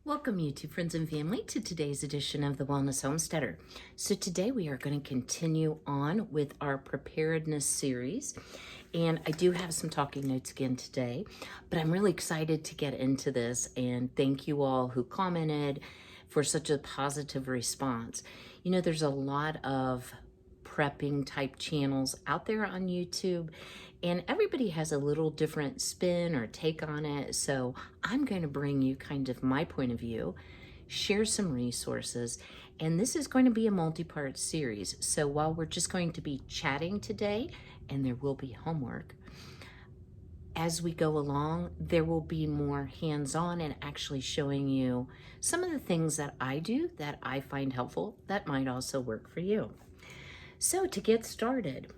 Welcome, YouTube friends and family, to today's edition of the Wellness Homesteader. So today we are going to continue on with our preparedness series. And I do have some talking notes again today, but I'm really excited to get into this. And thank you all who commented for such a positive response. You know, there's a lot of prepping type channels out there on YouTube, and everybody has a little different spin or take on it. So I'm going to bring you kind of my point of view, share some resources, and this is going to be a multi-part series. So while we're just going to be chatting today, and there will be homework, as we go along, there will be more hands-on and actually showing you some of the things that I do that I find helpful that might also work for you. So to get started,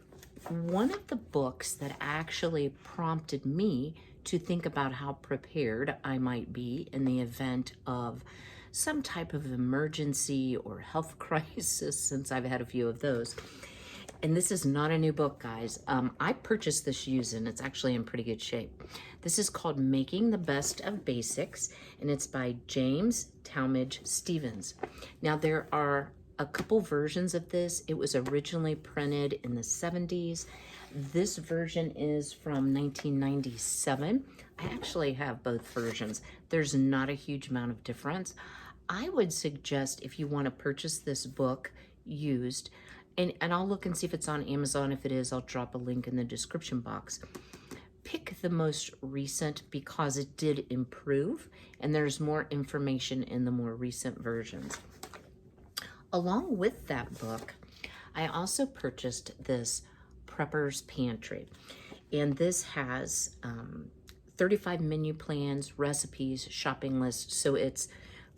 one of the books that actually prompted me to think about how prepared I might be in the event of some type of emergency or health crisis, since I've had a few of those. And this is not a new book, guys. I purchased this used and it's actually in pretty good shape. This is called Making the Best of Basics, and it's by James Talmage Stevens. Now, there are a couple versions of this. It was originally printed in the 70s. This version is from 1997. I actually have both versions. There's not a huge amount of difference. I would suggest, if you want to purchase this book used, and I'll look and see if it's on Amazon. If it is, I'll drop a link in the description box. Pick the most recent because it did improve, and there's more information in the more recent versions. Along with that book, I also purchased this Prepper's Pantry, and this has 35 menu plans, recipes, shopping lists, so it's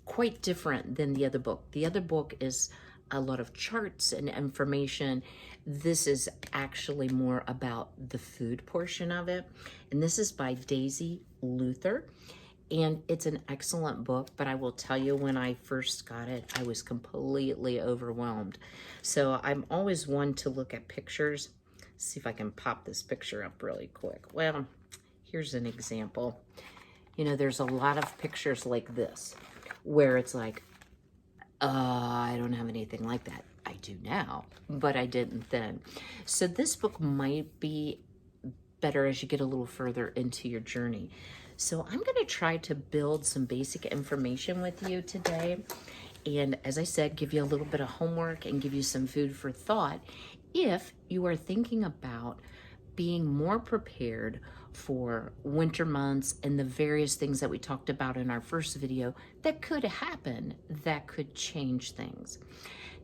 quite different than the other book. The other book is a lot of charts and information. This is actually more about the food portion of it, and this is by Daisy Luther. And it's an excellent book, but I will tell you, when I first got it, I was completely overwhelmed. So I'm always one to look at pictures. See if I can pop this picture up really quick. Well, here's an example. You know, there's a lot of pictures like this, where it's like, I don't have anything like that. I do now, but I didn't then. So this book might be better as you get a little further into your journey. So I'm going to try to build some basic information with you today. And as I said, give you a little bit of homework and give you some food for thought if you are thinking about being more prepared for winter months and the various things that we talked about in our first video that could happen, that could change things.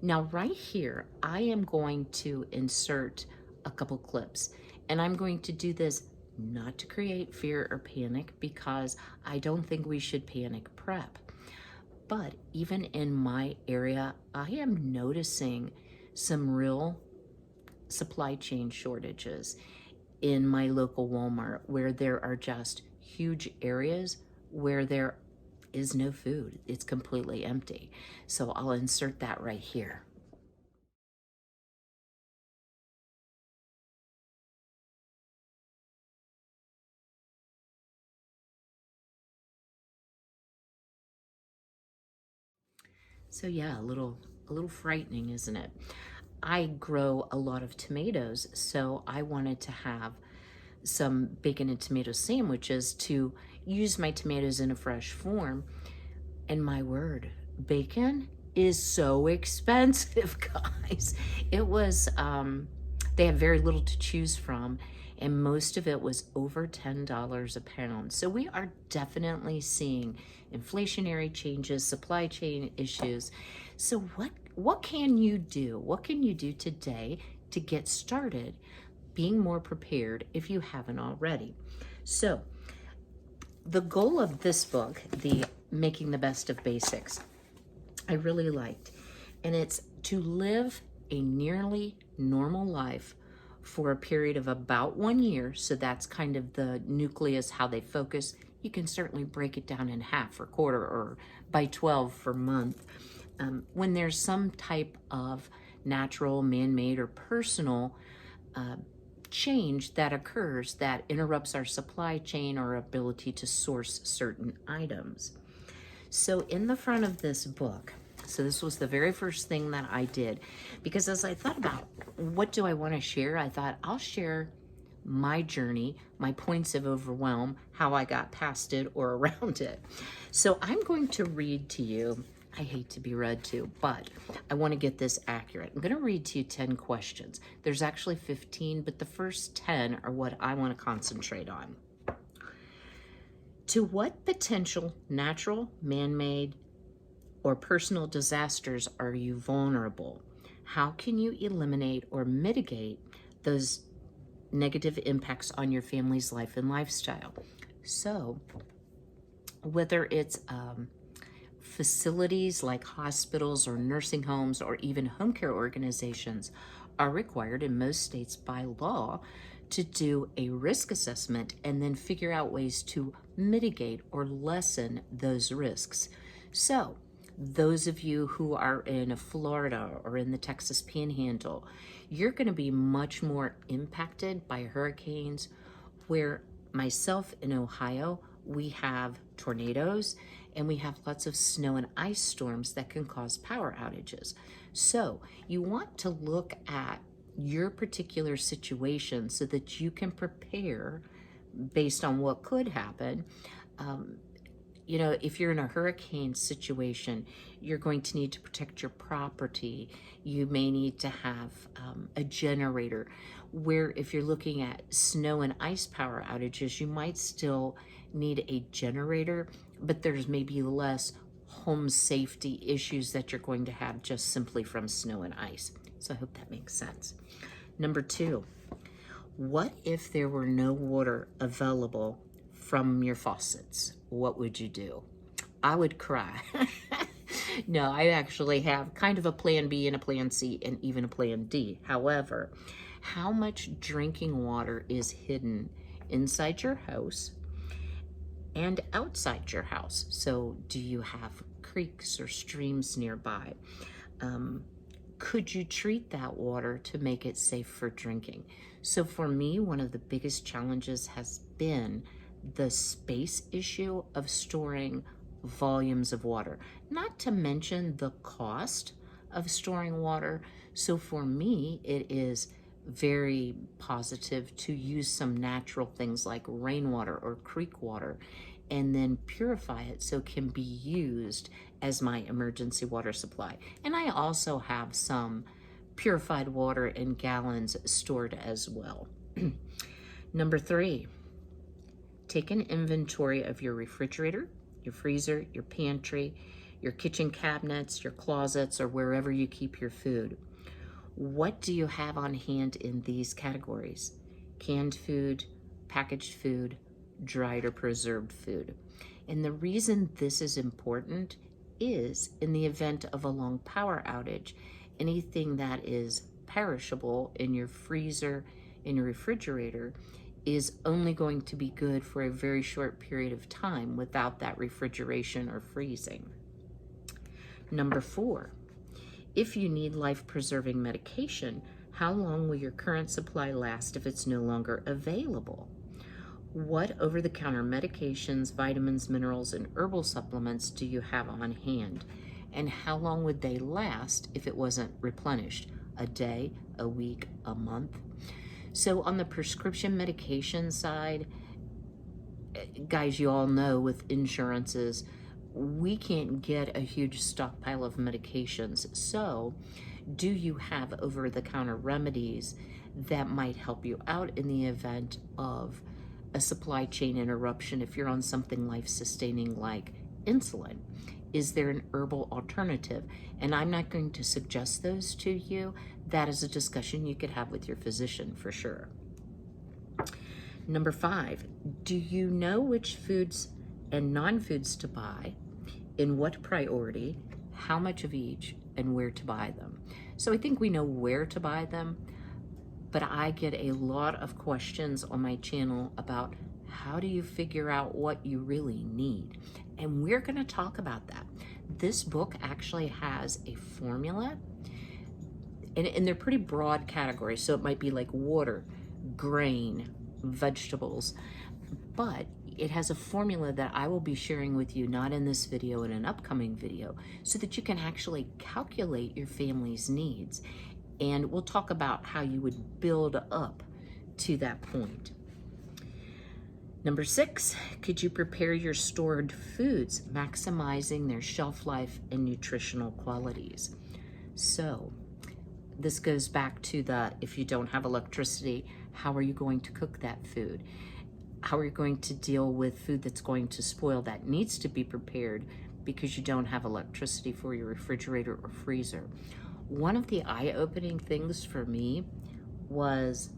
Now, right here, I am going to insert a couple clips, and I'm going to do this not to create fear or panic, because I don't think we should panic prep. But even in my area, I am noticing some real supply chain shortages in my local Walmart, where there are just huge areas where there is no food. It's completely empty. So I'll insert that right here. So yeah, a little frightening, isn't it? I grow a lot of tomatoes, so I wanted to have some bacon and tomato sandwiches to use my tomatoes in a fresh form. And my word, bacon is so expensive, guys. It was, they have very little to choose from, and most of it was over $10 a pound. So we are definitely seeing inflationary changes, supply chain issues. So what can you do? What can you do today to get started being more prepared if you haven't already? So the goal of this book, the Making the Best of Basics, I really liked, and it's to live a nearly normal life for a period of about 1 year. So that's kind of the nucleus, how they focus. You can certainly break it down in half or quarter or by 12 for month. When there's some type of natural, man-made, or personal change that occurs that interrupts our supply chain or ability to source certain items. So in the front of this book, so this was the very first thing that I did, because as I thought about what do I want to share, I thought I'll share my journey, my points of overwhelm, how I got past it or around it. So I'm going to read to you. I hate to be read to, but I want to get this accurate. I'm going to read to you 10 questions. There's actually 15, but the first 10 are what I want to concentrate on. To what potential natural, man-made, or personal disasters are you vulnerable? How can you eliminate or mitigate those negative impacts on your family's life and lifestyle? So, whether it's facilities like hospitals or nursing homes or even home care organizations are required in most states by law to do a risk assessment and then figure out ways to mitigate or lessen those risks. So, those of you who are in Florida or in the Texas Panhandle, you're going to be much more impacted by hurricanes, where myself in Ohio, we have tornadoes and we have lots of snow and ice storms that can cause power outages. So you want to look at your particular situation so that you can prepare based on what could happen. You know, if you're in a hurricane situation, you're going to need to protect your property. You may need to have a generator, where if you're looking at snow and ice power outages, you might still need a generator, but there's maybe less home safety issues that you're going to have just simply from snow and ice. So I hope that makes sense. Number 2, what if there were no water available from your faucets? What would you do? I would cry. No, I actually have kind of a plan B and a plan C and even a plan D. However, how much drinking water is hidden inside your house and outside your house? So do you have creeks or streams nearby? Could you treat that water to make it safe for drinking? So for me, one of the biggest challenges has been the space issue of storing volumes of water, not to mention the cost of storing water. So for me, it is very positive to use some natural things like rainwater or creek water and then purify it so it can be used as my emergency water supply. And I also have some purified water in gallons stored as well. Number 3, take an inventory of your refrigerator, your freezer, your pantry, your kitchen cabinets, your closets, or wherever you keep your food. What do you have on hand in these categories? Canned food, packaged food, dried or preserved food. And the reason this is important is in the event of a long power outage, anything that is perishable in your freezer, in your refrigerator, is only going to be good for a very short period of time without that refrigeration or freezing. Number 4, if you need life-preserving medication, how long will your current supply last if it's no longer available? What over-the-counter medications, vitamins, minerals, and herbal supplements do you have on hand? And how long would they last if it wasn't replenished? A day, a week, a month? So on the prescription medication side, guys, you all know with insurances, we can't get a huge stockpile of medications. So do you have over-the-counter remedies that might help you out in the event of a supply chain interruption if you're on something life-sustaining like insulin? Is there an herbal alternative? And I'm not going to suggest those to you. That is a discussion you could have with your physician for sure. Number 5, do you know which foods and non-foods to buy, in what priority, how much of each, and where to buy them? So I think we know where to buy them, but I get a lot of questions on my channel about how do you figure out what you really need? And we're going to talk about that. This book actually has a formula, and they're pretty broad categories. So it might be like water, grain, vegetables, but it has a formula that I will be sharing with you, not in this video, in an upcoming video, so that you can actually calculate your family's needs. And we'll talk about how you would build up to that point. Number 6, could you prepare your stored foods, maximizing their shelf life and nutritional qualities? So this goes back to the, if you don't have electricity, how are you going to cook that food? How are you going to deal with food that's going to spoil, that needs to be prepared because you don't have electricity for your refrigerator or freezer? One of the eye-opening things for me was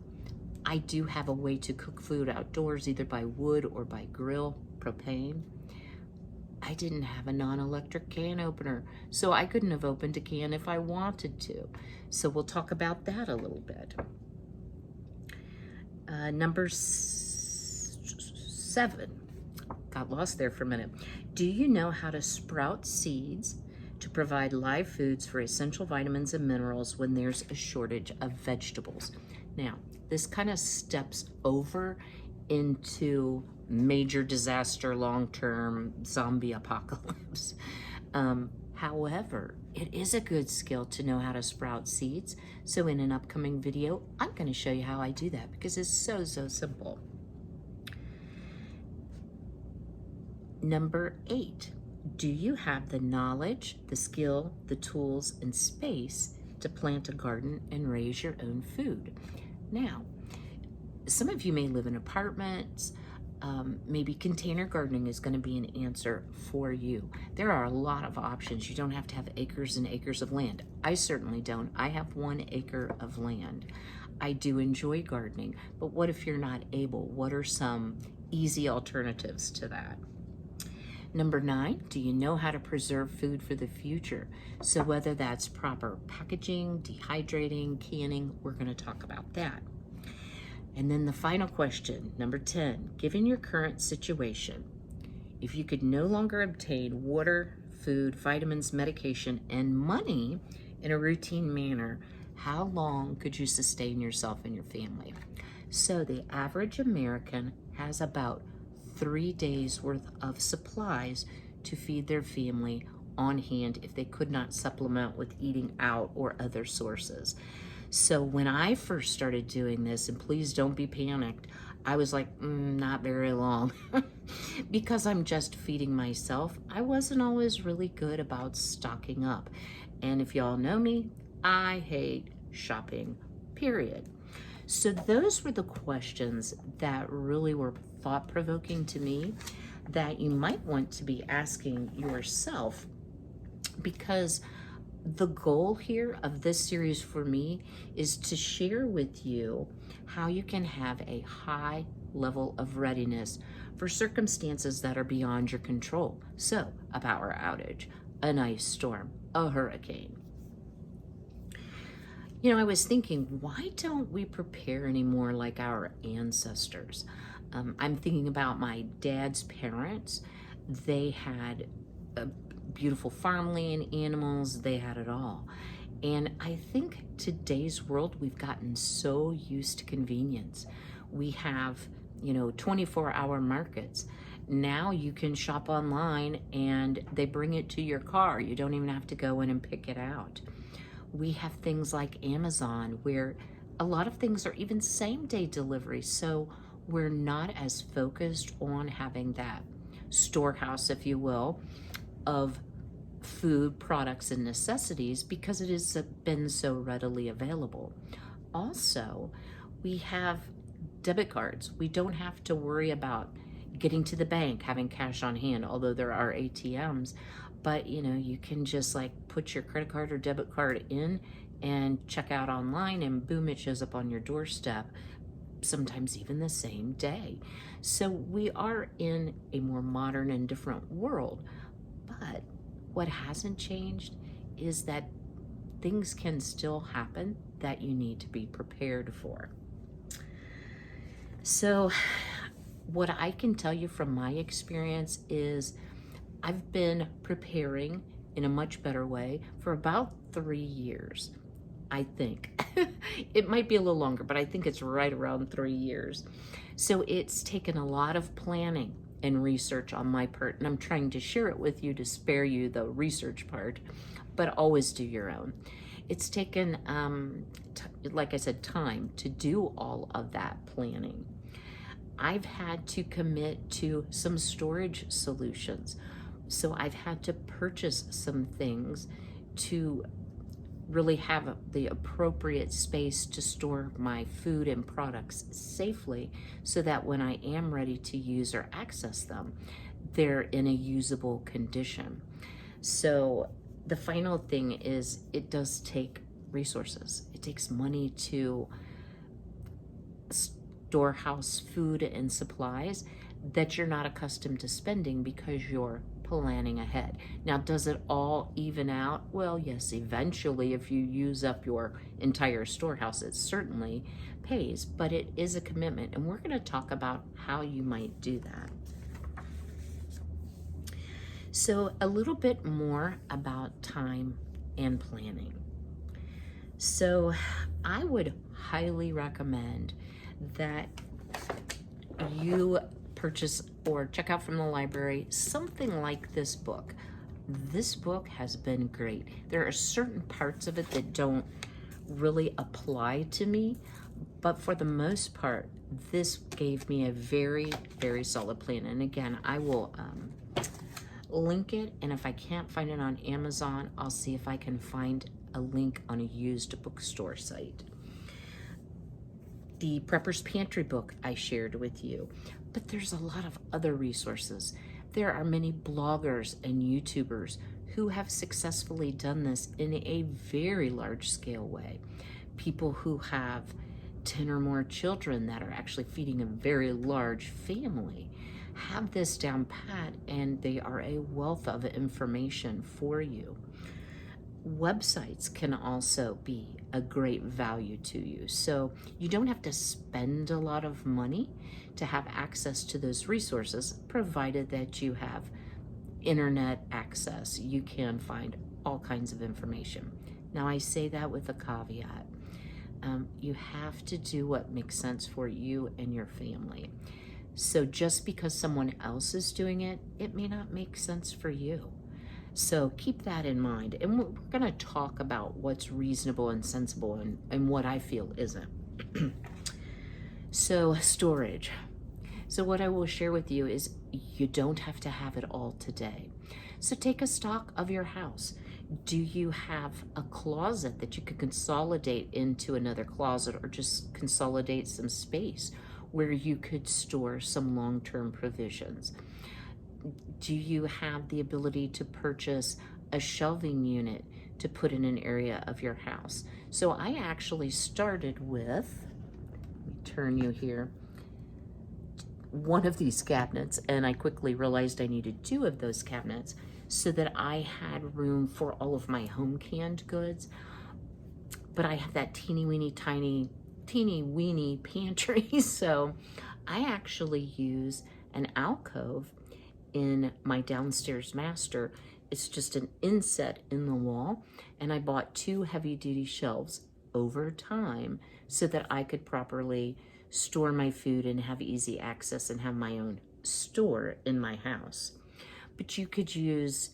I do have a way to cook food outdoors, either by wood or by grill, propane. I didn't have a non-electric can opener, so I couldn't have opened a can if I wanted to. So we'll talk about that a little bit. Number 7, got lost there for a minute. Do you know how to sprout seeds to provide live foods for essential vitamins and minerals when there's a shortage of vegetables? Now, this kind of steps over into major disaster, long-term zombie apocalypse. However, it is a good skill to know how to sprout seeds. So in an upcoming video, I'm going to show you how I do that because it's so simple. Number 8, do you have the knowledge, the skill, the tools, and space to plant a garden and raise your own food? Now, some of you may live in apartments. Maybe container gardening is going to be an answer for you. There are a lot of options. You don't have to have acres and acres of land. I certainly don't. I have 1 acre of land. I do enjoy gardening, but what if you're not able? What are some easy alternatives to that? Number 9, do you know how to preserve food for the future? So whether that's proper packaging, dehydrating, canning, we're going to talk about that. And then the final question, number 10, given your current situation, if you could no longer obtain water, food, vitamins, medication, and money in a routine manner, how long could you sustain yourself and your family? So the average American has about 3 days worth of supplies to feed their family on hand if they could not supplement with eating out or other sources. So when I first started doing this, and please don't be panicked, I was like, not very long. Because I'm just feeding myself, I wasn't always really good about stocking up. And if y'all know me, I hate shopping, period. So those were the questions that really were thought-provoking to me that you might want to be asking yourself, because the goal here of this series for me is to share with you how you can have a high level of readiness for circumstances that are beyond your control. So a power outage, an ice storm, a hurricane. You know, I was thinking, why don't we prepare anymore like our ancestors? I'm thinking about my dad's parents. They had a beautiful farmland, animals, they had it all. And I think today's world, we've gotten so used to convenience. We have, 24-hour markets. Now you can shop online and they bring it to your car. You don't even have to go in and pick it out. We have things like Amazon, where a lot of things are even same-day delivery. So we're not as focused on having that storehouse, if you will, of food, products, and necessities because it has been so readily available. Also, we have debit cards. We don't have to worry about getting to the bank, having cash on hand, although there are ATMs. But, you can just put your credit card or debit card in and check out online, and boom, it shows up on your doorstep, sometimes even the same day. So we are in a more modern and different world. But what hasn't changed is that things can still happen that you need to be prepared for. So what I can tell you from my experience is I've been preparing in a much better way for about 3 years, I think. It might be a little longer, but I think it's right around 3 years. So it's taken a lot of planning, and research on my part, and I'm trying to share it with you to spare you the research part, but always do your own. It's taken, like I said, time to do all of that planning. I've had to commit to some storage solutions. So I've had to purchase some things to really have the appropriate space to store my food and products safely, so that when I am ready to use or access them, they're in a usable condition. So the final thing is, it does take resources. It takes money to storehouse food and supplies that you're not accustomed to spending because you're planning ahead. Now, does it all even out? Well, yes, eventually, if you use up your entire storehouse, it certainly pays, but it is a commitment, and we're going to talk about how you might do that. So, a little bit more about time and planning. So, I would highly recommend that you purchase or check out from the library something like this book. This book has been great. There are certain parts of it that don't really apply to me, but for the most part, this gave me a very, very solid plan. And again, I will link it, and if I can't find it on Amazon, I'll see if I can find a link on a used bookstore site. The Prepper's Pantry book I shared with you, but there's a lot of other resources. There are many bloggers and YouTubers who have successfully done this in a very large scale way. People who have 10 or more children that are actually feeding a very large family have this down pat, and they are a wealth of information for you. Websites can also be a great value to you. So you don't have to spend a lot of money to have access to those resources, provided that you have internet access. You can find all kinds of information. Now, I say that with a caveat. You have to do what makes sense for you and your family. So just because someone else is doing it, it may not make sense for you. So keep that in mind. And we're going to talk about what's reasonable and sensible, and what I feel isn't. So storage. So what I will share with you is, you don't have to have it all today. So take a stock of your house. Do you have a closet that you could consolidate into another closet, or just consolidate some space where you could store some long-term provisions? Do you have the ability to purchase a shelving unit to put in an area of your house? So I actually started with, let me turn you here, one of these cabinets, and I quickly realized I needed two of those cabinets so that I had room for all of my home canned goods. But I have that teeny weeny pantry, so I actually use an alcove in my downstairs master. It's just an inset in the wall, and I bought 2 heavy-duty shelves over time so that I could properly store my food and have easy access and have my own store in my house. But you could use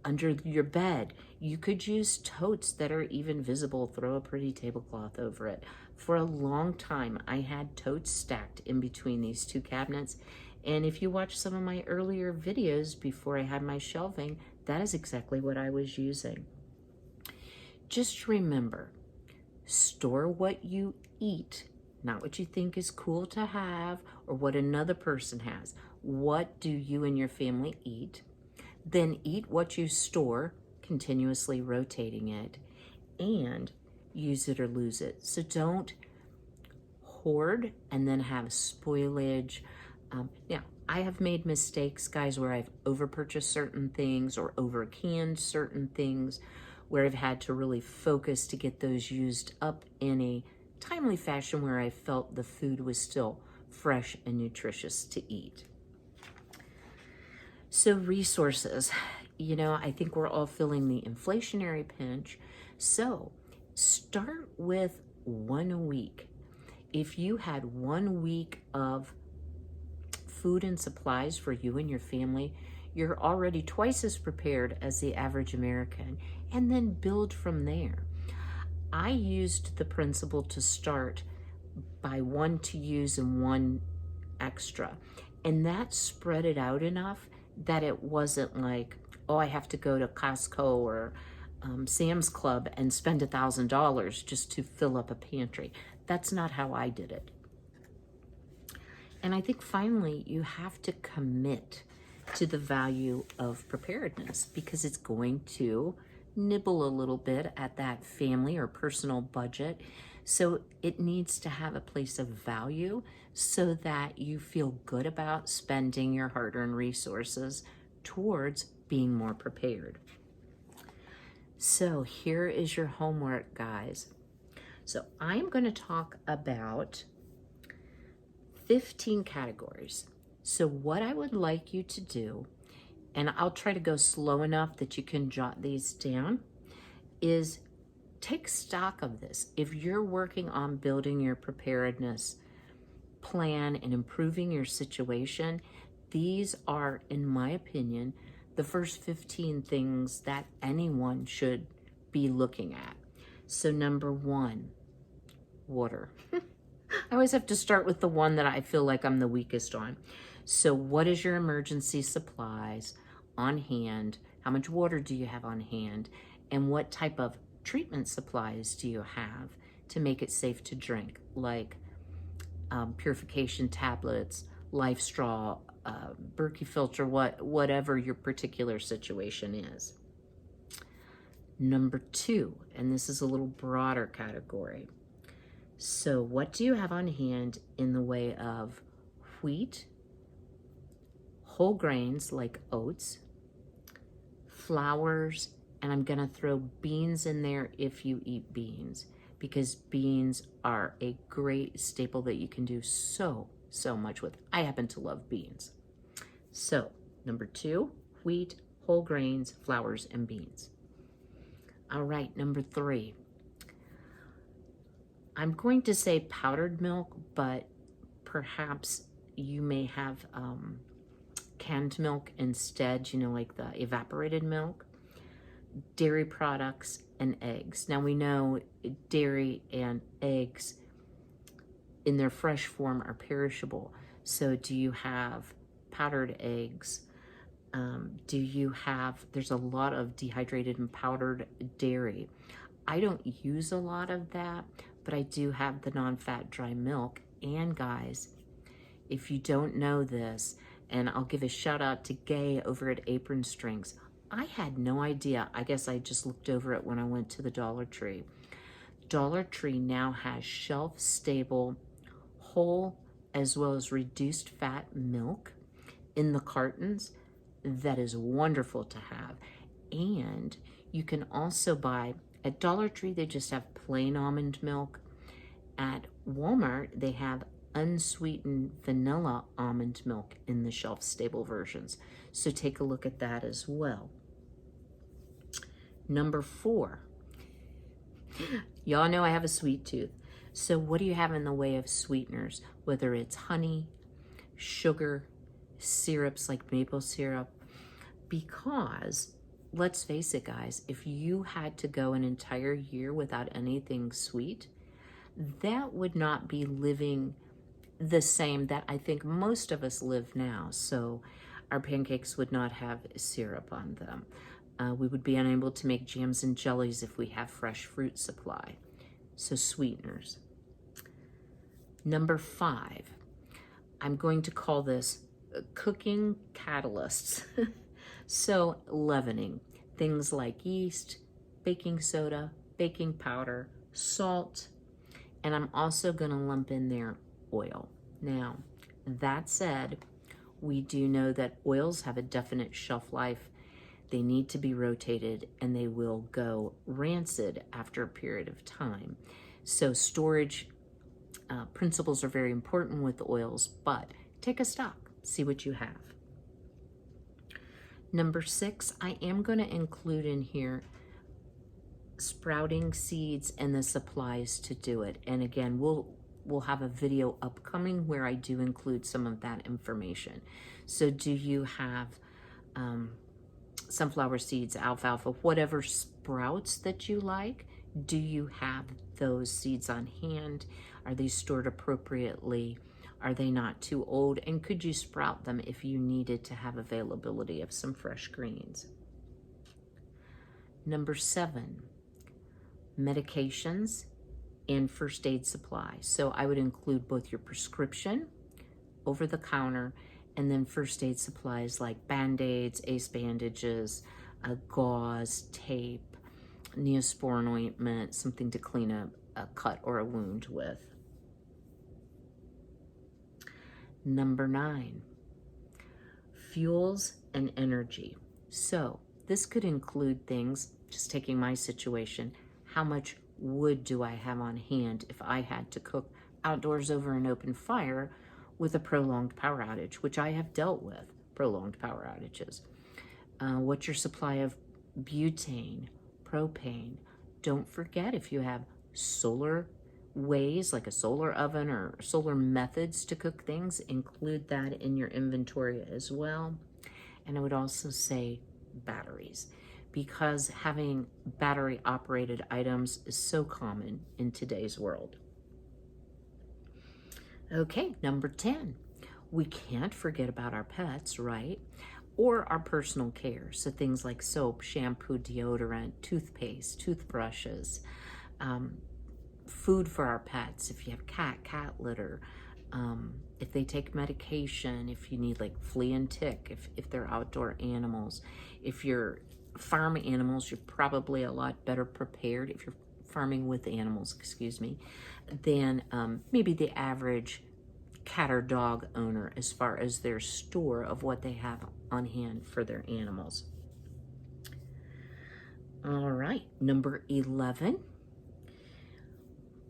under your bed, you could use totes that are even visible. Throw a pretty tablecloth over it. For a long time, I had totes stacked in between these 2 cabinets. And if you watch some of my earlier videos before I had my shelving, that is exactly what I was using. Just remember, store what you eat, not what you think is cool to have or what another person has. What do you and your family eat? Then eat what you store, continuously rotating it, and use it or lose it. So don't hoard and then have spoilage. Now, I have made mistakes, guys, where I've over-purchased certain things or over-canned certain things, where I've had to really focus to get those used up in a timely fashion where I felt the food was still fresh and nutritious to eat. So resources, you know, I think we're all feeling the inflationary pinch. So start with 1 week. If you had 1 week of food and supplies for you and your family, you're already twice as prepared as the average American, and then build from there. I used the principle to start by one to use and one extra, and that spread it out enough that it wasn't like, oh, I have to go to Costco or Sam's Club and spend $1,000 just to fill up a pantry. That's not how I did it. And I think finally you have to commit to the value of preparedness, because it's going to nibble a little bit at that family or personal budget. So it needs to have a place of value so that you feel good about spending your hard-earned resources towards being more prepared. So here is your homework, guys. So I'm going to talk about 15 categories. So what I would like you to do, and I'll try to go slow enough that you can jot these down, is take stock of this. If you're working on building your preparedness plan and improving your situation, these are, in my opinion, the first 15 things that anyone should be looking at. So number one, water. I always have to start with the one that I feel like I'm the weakest on. So what is your emergency supplies on hand? How much water do you have on hand? And what type of treatment supplies do you have to make it safe to drink? Like purification tablets, Life Straw, Berkey filter, whatever your particular situation is. Number two, and this is a little broader category. So what do you have on hand in the way of wheat, whole grains like oats, flours, and I'm gonna throw beans in there if you eat beans, because beans are a great staple that you can do so much with. I happen to love beans. So number two, wheat, whole grains, flours, and beans. All right, number three. I'm going to say powdered milk, but perhaps you may have canned milk instead, you know, like the evaporated milk, dairy products, and eggs. Now we know dairy and eggs in their fresh form are perishable. So do you have powdered eggs? Do you have, there's a lot of dehydrated and powdered dairy. I don't use a lot of that, but I do have the non-fat dry milk. And guys, if you don't know this, and I'll give a shout out to Gay over at Apron Strings. I had no idea. I guess I just looked over it when I went to the Dollar Tree. Dollar Tree now has shelf-stable, whole, as well as reduced fat milk in the cartons. That is wonderful to have. And you can also buy, at Dollar Tree, they just have plain almond milk. At Walmart, they have unsweetened vanilla almond milk in the shelf-stable versions. So take a look at that as well. Number four. Y'all know I have a sweet tooth. So what do you have in the way of sweeteners? Whether it's honey, sugar, syrups like maple syrup. Because, let's face it, guys, if you had to go an entire year without anything sweet, that would not be living the same that I think most of us live now. So our pancakes would not have syrup on them. We would be unable to make jams and jellies if we have fresh fruit supply. So sweeteners. Number five, I'm going to call this cooking catalysts. So leavening, things like yeast, baking soda, baking powder, salt, and I'm also going to lump in there oil. Now, that said, we do know that oils have a definite shelf life. They need to be rotated and they will go rancid after a period of time. So storage principles are very important with oils, but take a stock, see what you have. Number six, I am going to include in here sprouting seeds and the supplies to do it. And again, we'll will have a video upcoming where I do include some of that information. So do you have sunflower seeds, alfalfa, whatever sprouts that you like? Do you have those seeds on hand? Are they stored appropriately? Are they not too old? And could you sprout them if you needed to have availability of some fresh greens? Number 7, medications and first aid supplies. So I would include both your prescription, over the counter, and then first aid supplies like Band-Aids, ace bandages, gauze, tape, Neosporin ointment, something to clean a cut or a wound with. Number 9, fuels and energy. So this could include things, just taking my situation, how much wood do I have on hand if I had to cook outdoors over an open fire with a prolonged power outage, which I have dealt with, prolonged power outages. What's your supply of butane, propane? Don't forget, if you have solar ways, like a solar oven or solar methods to cook things, include that in your inventory as well. And I would also say batteries, because having battery operated items is so common in today's world. Okay, number 10, we can't forget about our pets, right? Or our personal care. So things like soap, shampoo, deodorant, toothpaste, toothbrushes, food for our pets. If you have cat litter, if they take medication, if you need like flea and tick, if they're outdoor animals. If you're farm animals, you're probably a lot better prepared, if you're farming with animals, excuse me, than maybe the average cat or dog owner as far as their store of what they have on hand for their animals. All right, number 11.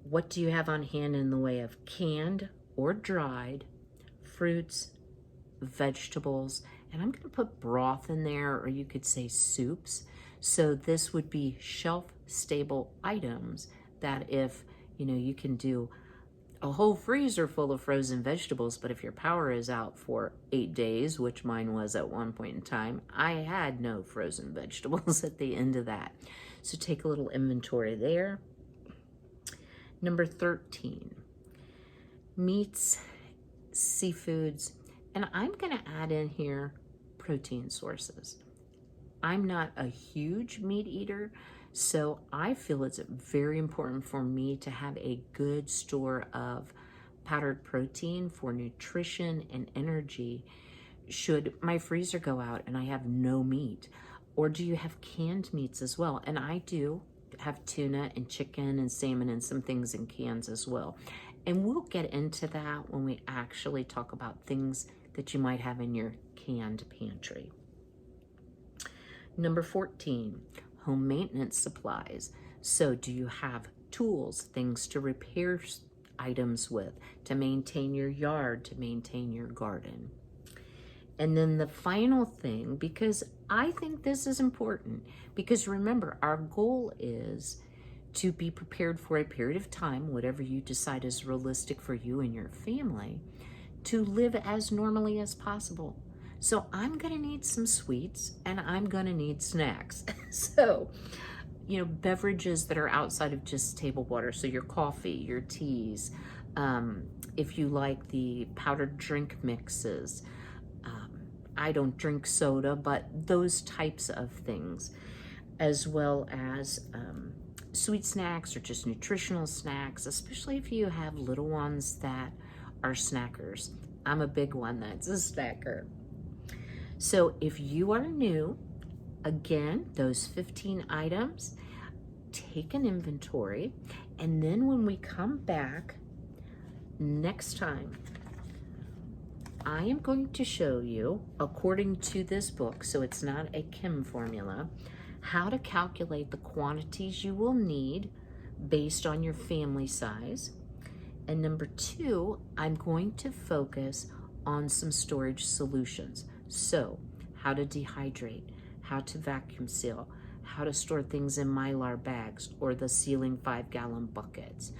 What do you have on hand in the way of canned or dried fruits, vegetables, and I'm going to put broth in there, or you could say soups. So this would be shelf-stable items that if, you can do a whole freezer full of frozen vegetables, but if your power is out for 8 days, which mine was at one point in time, I had no frozen vegetables at the end of that. So take a little inventory there. Number 13, meats, seafoods, and I'm going to add in here protein sources. I'm not a huge meat eater, so I feel it's very important for me to have a good store of powdered protein for nutrition and energy should my freezer go out and I have no meat. Or do you have canned meats as well? And I do have tuna and chicken and salmon and some things in cans as well. And we'll get into that when we actually talk about things that you might have in your canned pantry. Number 14, home maintenance supplies. So do you have tools, things to repair items with, to maintain your yard, to maintain your garden? And then the final thing, because I think this is important, because remember, our goal is to be prepared for a period of time, whatever you decide is realistic for you and your family, to live as normally as possible. So I'm going to need some sweets and I'm going to need snacks. So, beverages that are outside of just table water. So your coffee, your teas, if you like the powdered drink mixes. I don't drink soda, but those types of things, as well as sweet snacks or just nutritional snacks, especially if you have little ones that are snackers. I'm a big one that's a snacker. So if you are new, again, those 15 items, take an inventory, and then when we come back next time, I am going to show you, according to this book, so it's not a chem formula, how to calculate the quantities you will need based on your family size. And number 2, I'm going to focus on some storage solutions. So how to dehydrate, how to vacuum seal, how to store things in Mylar bags or the ceiling 5-gallon buckets.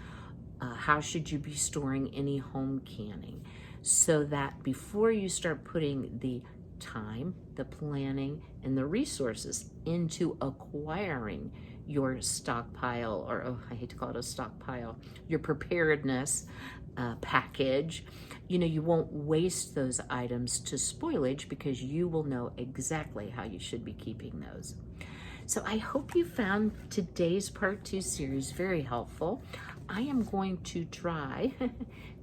how should you be storing any home canning, so that before you start putting the time, the planning, and the resources into acquiring your stockpile, or oh, I hate to call it a stockpile, your preparedness package, you won't waste those items to spoilage, because you will know exactly how you should be keeping those. So I hope you found today's part 2 series very helpful. I am going to try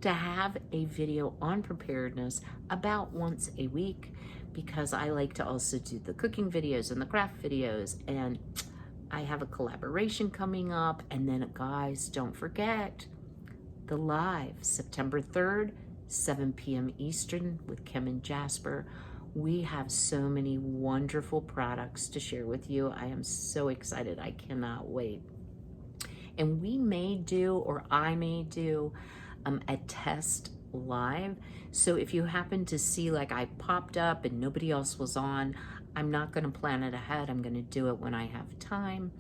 to have a video on preparedness about once a week, because I like to also do the cooking videos and the craft videos, and I have a collaboration coming up. And then guys, don't forget the live September 3rd, 7 p.m. Eastern with Kim and Jasper. We have so many wonderful products to share with you. I am so excited. I cannot wait. And we may do, or I may do, a test live. So if you happen to see like I popped up and nobody else was on, I'm not going to plan it ahead. I'm going to do it when I have time.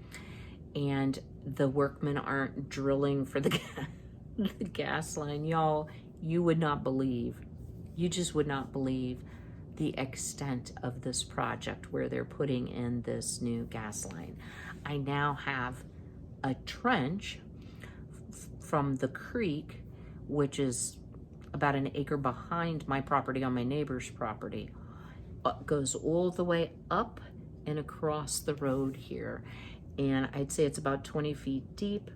And the workmen aren't drilling for the gas line. Y'all, you would not believe, you just would not believe the extent of this project where they're putting in this new gas line. I now have a trench from the creek, which is about an acre behind my property on my neighbor's property. It goes all the way up and across the road here. And I'd say it's about 20 feet deep.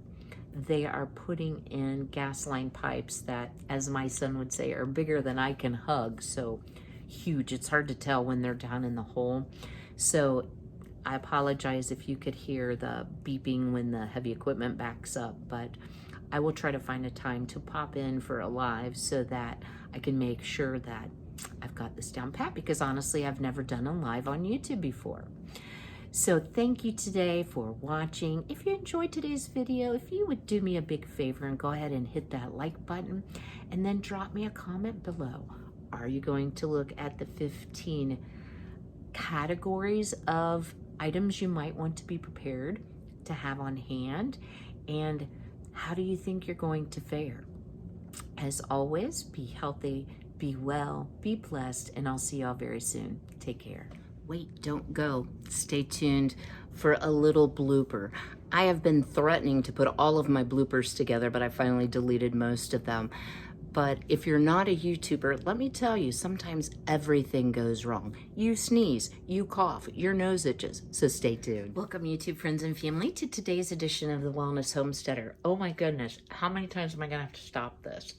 They are putting in gas line pipes that, as my son would say, are bigger than I can hug. So huge. It's hard to tell when they're down in the hole. So I apologize if you could hear the beeping when the heavy equipment backs up, but I will try to find a time to pop in for a live so that I can make sure that I've got this down pat, because honestly, I've never done a live on YouTube before. So thank you today for watching. If you enjoyed today's video, if you would do me a big favor and go ahead and hit that like button, and then drop me a comment below. Are you going to look at the 15 categories of items you might want to be prepared to have on hand? And how do you think you're going to fare? As always, be healthy, be well, be blessed, and I'll see y'all very soon. Take care. Wait, don't go. Stay tuned for a little blooper. I have been threatening to put all of my bloopers together, but I finally deleted most of them. But if you're not a YouTuber, let me tell you, sometimes everything goes wrong. You sneeze, you cough, your nose itches, so stay tuned. Welcome, YouTube friends and family, to today's edition of The Wellness Homesteader. Oh my goodness, how many times am I gonna have to stop this?